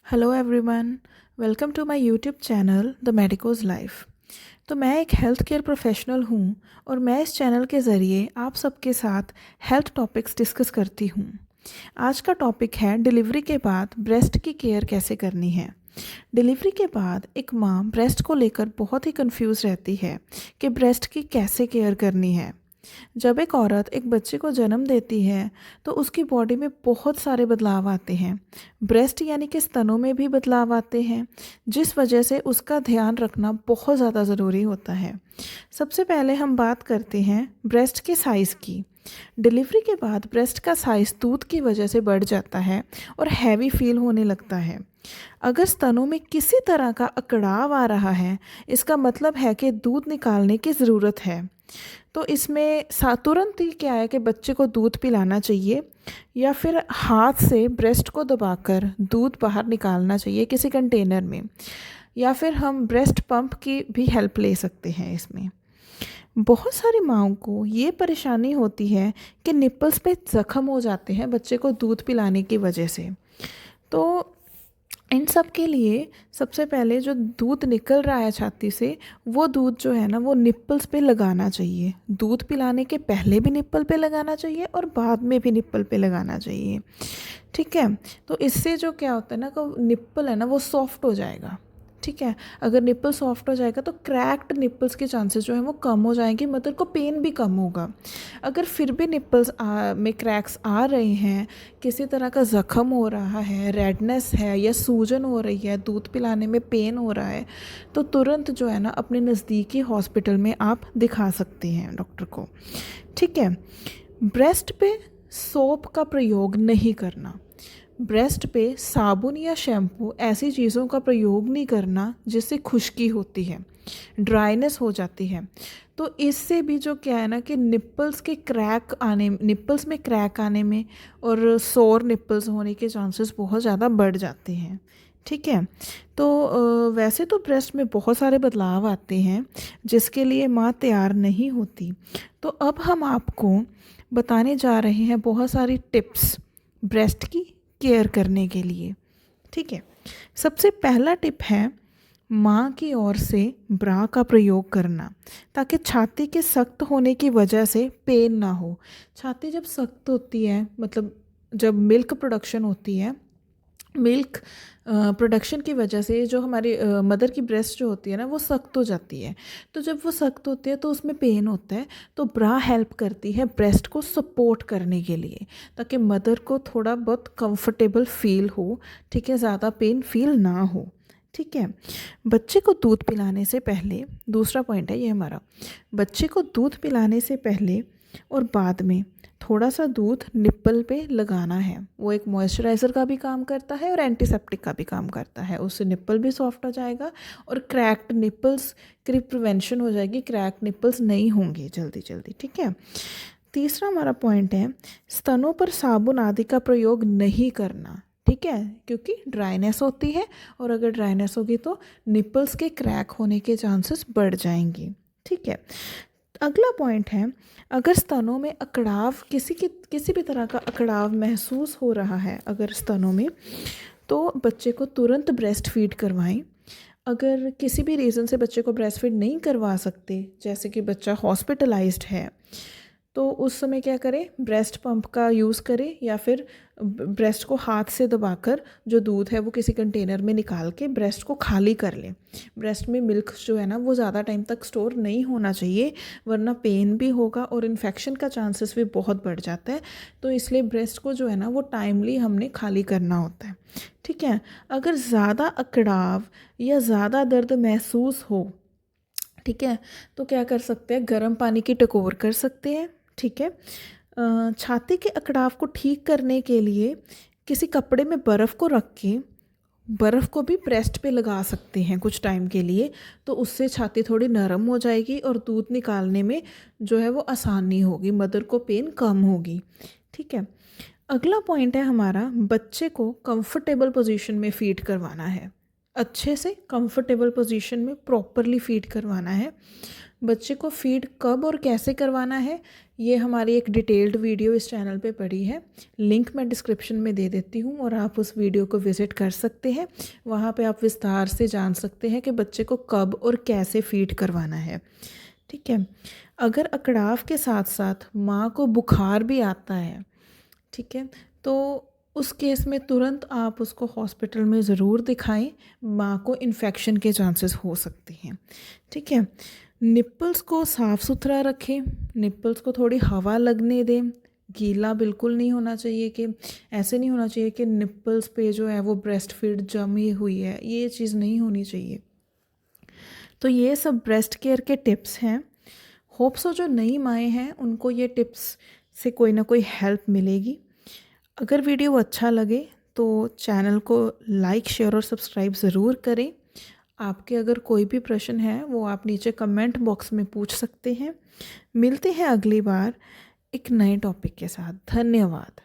Hello everyone, welcome to my YouTube channel the medicos life. तो मैं एक health care professional हूँ और मैं इस चैनल के ज़रिए आप सबके साथ हेल्थ टॉपिक्स डिस्कस करती हूँ। आज का टॉपिक है डिलीवरी के बाद ब्रेस्ट की केयर कैसे करनी है। डिलीवरी के बाद एक माँ ब्रेस्ट को लेकर बहुत ही कंफ्यूज रहती है कि ब्रेस्ट की कैसे केयर करनी है। जब एक औरत एक बच्चे को जन्म देती है तो उसकी बॉडी में बहुत सारे बदलाव आते हैं। ब्रेस्ट यानी कि स्तनों में भी बदलाव आते हैं, जिस वजह से उसका ध्यान रखना बहुत ज़्यादा ज़रूरी होता है। सबसे पहले हम बात करते हैं ब्रेस्ट के साइज़ की। डिलीवरी के बाद ब्रेस्ट का साइज़ दूध की वजह से बढ़ जाता है और हैवी फील होने लगता है। अगर स्तनों में किसी तरह का अकड़ाव आ रहा है, इसका मतलब है कि दूध निकालने की ज़रूरत है। तो इसमें तुरंत ही क्या है कि बच्चे को दूध पिलाना चाहिए या फिर हाथ से ब्रेस्ट को दबाकर दूध बाहर निकालना चाहिए किसी कंटेनर में, या फिर हम ब्रेस्ट पंप की भी हेल्प ले सकते हैं इसमें। बहुत सारी माँओं को ये परेशानी होती है कि निppल्स पे ज़ख्म हो जाते हैं बच्चे को दूध पिलाने की वजह से। तो इन सब के लिए सबसे पहले जो दूध निकल रहा है छाती से, वो दूध जो है ना वो निप्पल्स पे लगाना चाहिए। दूध पिलाने के पहले भी निप्पल पे लगाना चाहिए और बाद में भी निप्पल पे लगाना चाहिए। ठीक है, तो इससे जो क्या होता है ना कि निप्पल है ना वो सॉफ्ट हो जाएगा। ठीक है, अगर निप्पल सॉफ्ट हो जाएगा तो क्रैक्ड निप्पल्स के चांसेस जो है वो कम हो जाएंगे, मदर को पेन भी कम होगा। अगर फिर भी निप्पल्स में क्रैक्स आ रहे हैं, किसी तरह का ज़ख्म हो रहा है, रेडनेस है या सूजन हो रही है, दूध पिलाने में पेन हो रहा है, तो तुरंत जो है ना अपने नज़दीकी हॉस्पिटल में आप दिखा सकते हैं डॉक्टर को। ठीक है, ब्रेस्ट पे सोप का प्रयोग नहीं करना। ब्रेस्ट पे साबुन या शैम्पू ऐसी चीज़ों का प्रयोग नहीं करना जिससे खुश्की होती है, ड्राइनेस हो जाती है। तो इससे भी जो क्या है ना कि निप्पल्स में क्रैक आने में और सोर निप्पल्स होने के चांसेस बहुत ज़्यादा बढ़ जाते हैं। ठीक है, तो वैसे तो ब्रेस्ट में बहुत सारे बदलाव आते हैं जिसके लिए माँ तैयार नहीं होती। तो अब हम आपको बताने जा रहे हैं बहुत सारी टिप्स ब्रेस्ट की केयर करने के लिए। ठीक है, सबसे पहला टिप है माँ की ओर से ब्रा का प्रयोग करना, ताकि छाती के सख्त होने की वजह से पेन ना हो। छाती जब सख्त होती है, मतलब जब मिल्क प्रोडक्शन होती है, मिल्क प्रोडक्शन की वजह से जो हमारी मदर की ब्रेस्ट जो होती है ना वो सख्त हो जाती है। तो जब वो सख्त होती है तो उसमें पेन होता है, तो ब्रा हेल्प करती है ब्रेस्ट को सपोर्ट करने के लिए, ताकि मदर को थोड़ा बहुत कंफर्टेबल फील हो। ठीक है, ज़्यादा पेन फील ना हो। ठीक है, बच्चे को दूध पिलाने से पहले, दूसरा पॉइंट है ये हमारा, बच्चे को दूध पिलाने से पहले और बाद में थोड़ा सा दूध निप्पल पे लगाना है। वो एक मॉइस्चराइज़र का भी काम करता है और एंटीसेप्टिक का भी काम करता है। उससे निप्पल भी सॉफ्ट हो जाएगा और क्रैक्ड निप्पल्स की प्रिवेंशन हो जाएगी, क्रैक निप्पल्स नहीं होंगे जल्दी जल्दी। ठीक है, तीसरा हमारा पॉइंट है स्तनों पर साबुन आदि का प्रयोग नहीं करना। ठीक है, क्योंकि ड्राइनेस होती है और अगर ड्राइनेस होगी तो निप्पल्स के क्रैक होने के चांसेस बढ़ जाएंगे। ठीक है, अगला पॉइंट है अगर स्तनों में अकड़ाव, किसी भी तरह का अकड़ाव महसूस हो रहा है अगर स्तनों में, तो बच्चे को तुरंत ब्रेस्ट फीड करवाएं। अगर किसी भी रीज़न से बच्चे को ब्रेस्ट फीड नहीं करवा सकते, जैसे कि बच्चा हॉस्पिटलाइज्ड है, तो उस समय क्या करें, ब्रेस्ट पंप का यूज़ करें या फिर ब्रेस्ट को हाथ से दबाकर जो दूध है वो किसी कंटेनर में निकाल के ब्रेस्ट को खाली कर लें। ब्रेस्ट में मिल्क जो है ना वो ज़्यादा टाइम तक स्टोर नहीं होना चाहिए, वरना पेन भी होगा और इन्फेक्शन का चांसेस भी बहुत बढ़ जाता है। तो इसलिए ब्रेस्ट को जो है ना वो टाइमली हमने खाली करना होता है। ठीक है, अगर ज़्यादा अकड़ाव या ज़्यादा दर्द महसूस हो, ठीक है, तो क्या कर सकते हैं, गर्म पानी की टकोर कर सकते हैं। ठीक है, छाती के अकड़ाव को ठीक करने के लिए किसी कपड़े में बर्फ़ को रख के बर्फ़ को भी ब्रेस्ट पे लगा सकते हैं कुछ टाइम के लिए, तो उससे छाती थोड़ी नरम हो जाएगी और दूध निकालने में जो है वो आसानी होगी, मदर को पेन कम होगी। ठीक है, अगला पॉइंट है हमारा बच्चे को कंफर्टेबल पोजीशन में फीड करवाना है। अच्छे से कंफर्टेबल पोजीशन में प्रॉपरली फीड करवाना है। बच्चे को फीड कब और कैसे करवाना है, ये हमारी एक डिटेल्ड वीडियो इस चैनल पे पड़ी है। लिंक मैं डिस्क्रिप्शन में दे देती हूँ और आप उस वीडियो को विज़िट कर सकते हैं। वहाँ पे आप विस्तार से जान सकते हैं कि बच्चे को कब और कैसे फीड करवाना है। ठीक है। अगर अकड़ाव के साथ साथ माँ को बुखार भी आता है, ठीक है, तो उस केस में तुरंत आप उसको हॉस्पिटल में ज़रूर दिखाएं। माँ को इन्फेक्शन के चांसेस हो सकते हैं। ठीक है। निप्पल्स को साफ़ सुथरा रखें, निप्पल्स को थोड़ी हवा लगने दें। गीला बिल्कुल नहीं होना चाहिए, कि ऐसे नहीं होना चाहिए कि निप्पल्स पे जो है वो ब्रेस्ट फीड जमी हुई है, ये चीज़ नहीं होनी चाहिए। तो ये सब ब्रेस्ट केयर के टिप्स हैं। होप सो जो नई माएँ हैं उनको ये टिप्स से कोई ना कोई हेल्प मिलेगी। अगर वीडियो अच्छा लगे तो चैनल को लाइक, शेयर और सब्सक्राइब ज़रूर करें। आपके अगर कोई भी प्रश्न है वो आप नीचे कमेंट बॉक्स में पूछ सकते हैं। मिलते हैं अगली बार एक नए टॉपिक के साथ। धन्यवाद।